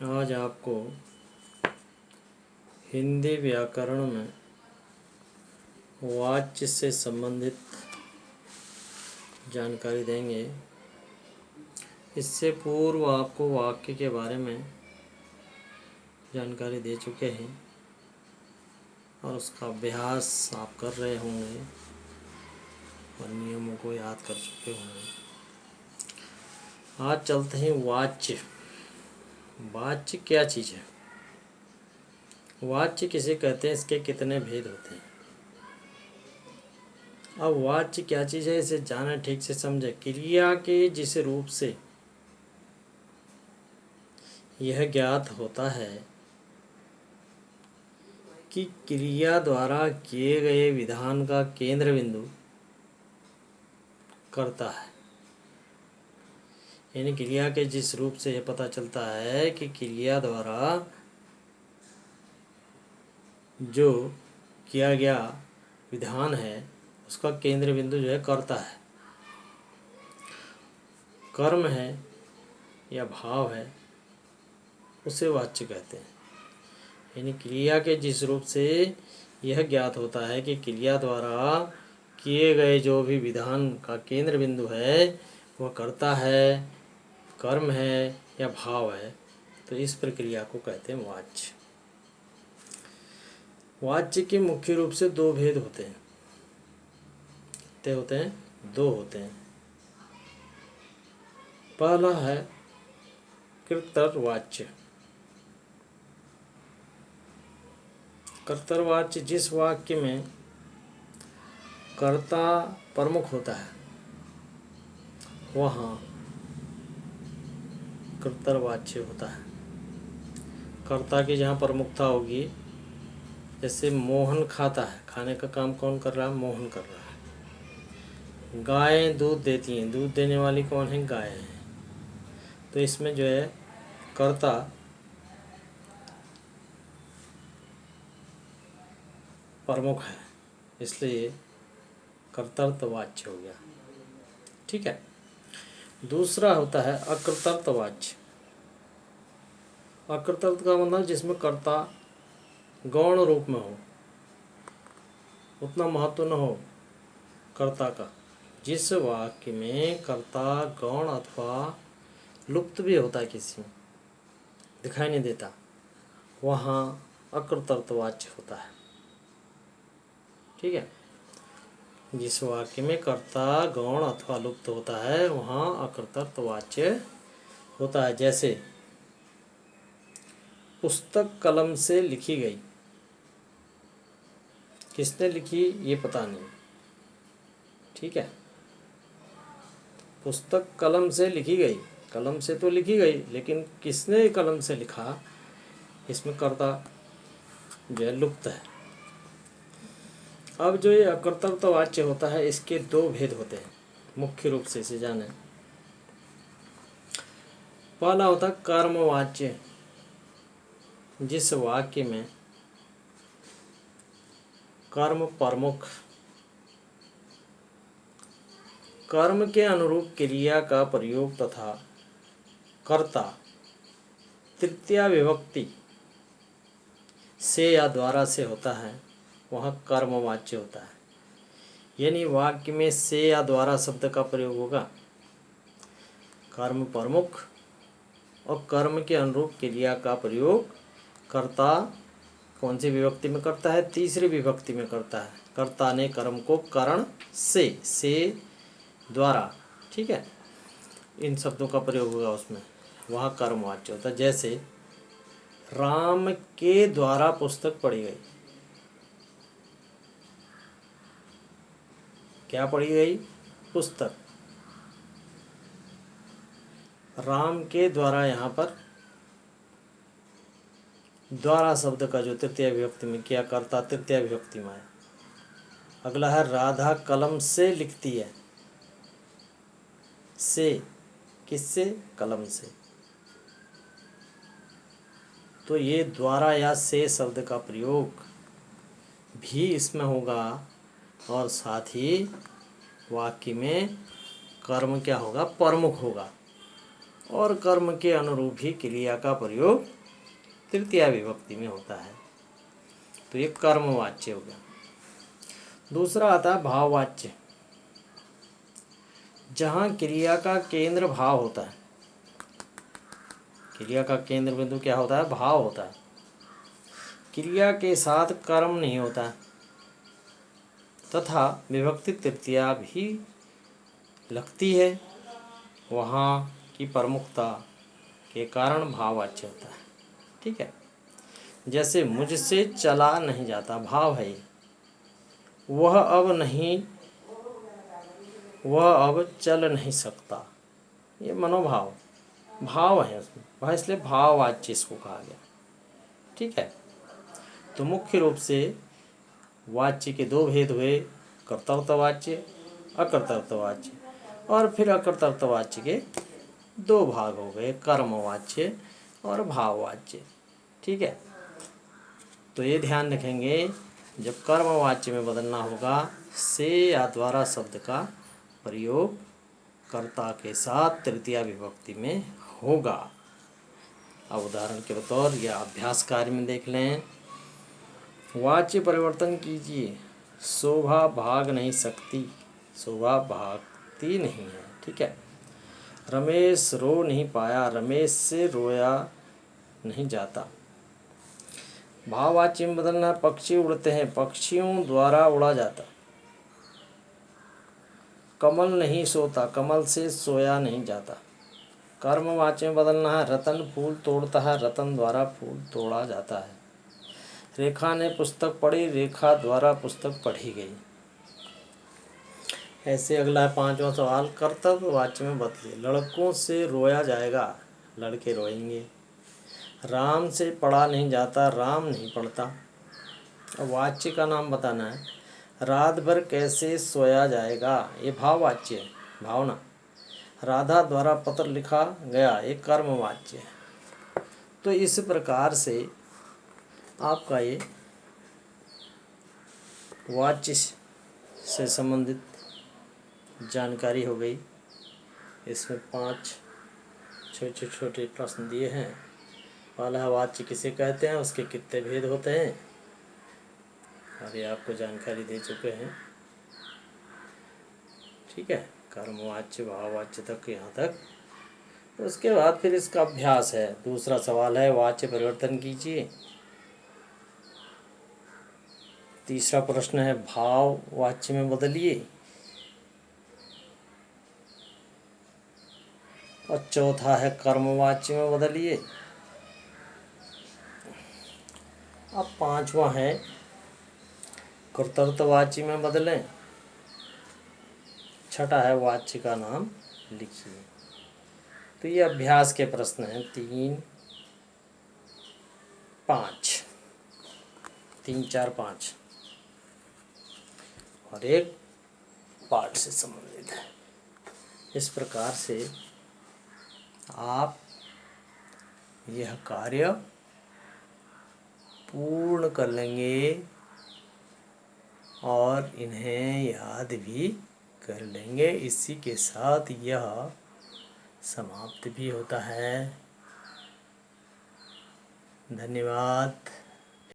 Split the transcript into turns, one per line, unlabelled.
आज आपको हिंदी व्याकरण में वाच्य से संबंधित जानकारी देंगे। इससे पूर्व आपको वाक्य के बारे में जानकारी दे चुके हैं और उसका अभ्यास आप कर रहे होंगे और नियमों को याद कर चुके होंगे। आज चलते हैं वाच्य। वाच्य क्या चीज़ है? वाच्य किसे कहते हैं, इसके कितने भेद होते हैं? अब वाच्य क्या चीज़ है इसे जाने, ठीक से समझे। क्रिया के जिस रूप से यह ज्ञात होता है कि क्रिया द्वारा किए गए विधान का केंद्र बिंदु कर्ता है, यानी क्रिया के जिस रूप से यह पता चलता है कि क्रिया द्वारा जो किया गया विधान है उसका केंद्र बिंदु जो है कर्ता है, कर्म है या भाव है, उसे वाच्य कहते हैं। यानी क्रिया के जिस रूप से यह ज्ञात होता है कि क्रिया द्वारा किए गए जो भी विधान का केंद्र बिंदु है वह कर्ता है, कर्म है या भाव है, तो इस प्रक्रिया को कहते हैं वाच्य। वाच्य के मुख्य रूप से दो भेद होते हैं। कितने होते हैं? दो होते हैं। पहला है कर्तृवाच्य। कर्तृवाच्य जिस वाक्य में कर्ता प्रमुख होता है वहाँ कर्तृवाच्य होता है। कर्ता की जहाँ प्रमुखता होगी, जैसे मोहन खाता है, खाने का काम कौन कर रहा है? मोहन कर रहा है। गायें दूध देती हैं, दूध देने वाली कौन है? गाय है। तो इसमें जो है कर्ता प्रमुख है, इसलिए कर्तृवाच्य हो गया। ठीक है। दूसरा होता है अकृतवाच्य। अकृतत्व का मतलब जिसमें कर्ता गौण रूप में हो, उतना महत्व न हो कर्ता का। जिस वाक्य में कर्ता गौण अथवा लुप्त भी होता है, किसी में दिखाई नहीं देता, वहाँ अकृतवाच्य होता है। ठीक है। जिस वाक्य में कर्ता गौण अथवा लुप्त होता है वहाँ अकृतवाच्य होता है। जैसे पुस्तक कलम से लिखी गई, किसने लिखी ये पता नहीं। ठीक है। पुस्तक कलम से लिखी गई, कलम से तो लिखी गई लेकिन किसने कलम से लिखा, इसमें कर्ता जो है लुप्त है। अब जो ये अकृतवाच्य होता है इसके दो भेद होते हैं मुख्य रूप से, इसे जाने। पहला होता है कर्मवाच्य। जिस वाक्य में कर्म प्रमुख, कर्म के अनुरूप क्रिया का प्रयोग तथा कर्ता तृतीया विभक्ति से या द्वारा से होता है, वह कर्मवाच्य होता है। यानी वाक्य में से या द्वारा शब्द का प्रयोग होगा, कर्म प्रमुख और कर्म के अनुरूप क्रिया का प्रयोग कर्ता कौन सी विभक्ति में करता है? तीसरी विभक्ति में करता है। कर्ता ने कर्म को करण से द्वारा, ठीक है, इन शब्दों का प्रयोग होगा उसमें, वह कर्मवाच्य होता है। जैसे राम के द्वारा पुस्तक पढ़ी गई। क्या पढ़ी गई? पुस्तक। राम के द्वारा, यहाँ पर द्वारा शब्द का जो तृतीय विभक्ति में किया कर्ता तृतीय विभक्ति में है। अगला है राधा कलम से लिखती है। से किससे? कलम से। तो ये द्वारा या से शब्द का प्रयोग भी इसमें होगा और साथ ही वाक्य में कर्म क्या होगा? प्रमुख होगा। और कर्म के अनुरूप ही क्रिया का प्रयोग तृतीया विभक्ति में होता है। तो ये कर्मवाच्य हो गया। दूसरा आता है भाववाच्य, जहाँ क्रिया का केंद्र भाव होता है। क्रिया का केंद्र बिंदु क्या होता है? भाव होता है। क्रिया के साथ कर्म नहीं होता तथा विभक्ति तृतीया भी लगती है, वहाँ की प्रमुखता के कारण भाववाच्य होता है। ठीक है, जैसे मुझसे चला नहीं जाता, भाव है ये। वह अब चल नहीं सकता, ये मनोभाव, भाव है उसमें, वह इसलिए भाववाच्य इसको कहा गया। ठीक है, तो मुख्य रूप से वाच्य के दो भेद हुए, कर्तव्यवाच्य, अकर्तव्यवाच्य, और फिर अकर्तव्यवाच्य के दो भाग हो गए, कर्मवाच्य और भाववाच्य। ठीक है, तो ये ध्यान रखेंगे, जब कर्मवाच्य में बदलना होगा, से या द्वारा शब्द का प्रयोग कर्ता के साथ तृतीया विभक्ति में होगा। अब उदाहरण के बतौर या अभ्यास कार्य में देख लें। वाच्य परिवर्तन कीजिए, शोभा भाग नहीं सकती, शोभा भागती नहीं है। ठीक है, रमेश रो नहीं पाया, रमेश से रोया नहीं जाता। भाववाच्य में बदलना, पक्षी उड़ते हैं, पक्षियों द्वारा उड़ा जाता। कमल नहीं सोता, कमल से सोया नहीं जाता। कर्मवाच्य में बदलना है, रतन फूल तोड़ता है, रतन द्वारा फूल तोड़ा जाता है। रेखा ने पुस्तक पढ़ी, रेखा द्वारा पुस्तक पढ़ी गई। ऐसे अगला है 5वां सवाल, कर्तव्यवाच्य में बदलिए। लड़कों से रोया जाएगा, लड़के रोएंगे। राम से पढ़ा नहीं जाता, राम नहीं पढ़ता। अब वाच्य का नाम बताना है। रात भर कैसे सोया जाएगा, ये भाववाच्य है, भावना। राधा द्वारा पत्र लिखा गया, एक कर्मवाच्य है। तो इस प्रकार से आपका ये वाच्य से संबंधित जानकारी हो गई। इसमें 5 छोटे छोटे प्रश्न दिए हैं। पहला वाच्य किसे कहते हैं, उसके कितने भेद होते हैं, और ये आपको जानकारी दे चुके हैं। ठीक है, कर्मवाच्य भाववाच्य तक, यहाँ तक। उसके बाद फिर इसका अभ्यास है। दूसरा सवाल है, वाच्य परिवर्तन कीजिए। तीसरा प्रश्न है, भाव वाच्य में बदलिए। और चौथा है, कर्मवाच्य में बदलिए। अब 5वां है, कर्तव्यवाच्य में बदलें। छठा है, वाच्य का नाम लिखिए। तो ये अभ्यास के प्रश्न हैं, 3, 5, 3, 4, 5, और एक पाठ से संबंधित है। इस प्रकार से आप यह कार्य पूर्ण कर लेंगे और इन्हें याद भी कर लेंगे। इसी के साथ यह समाप्त भी होता है। धन्यवाद।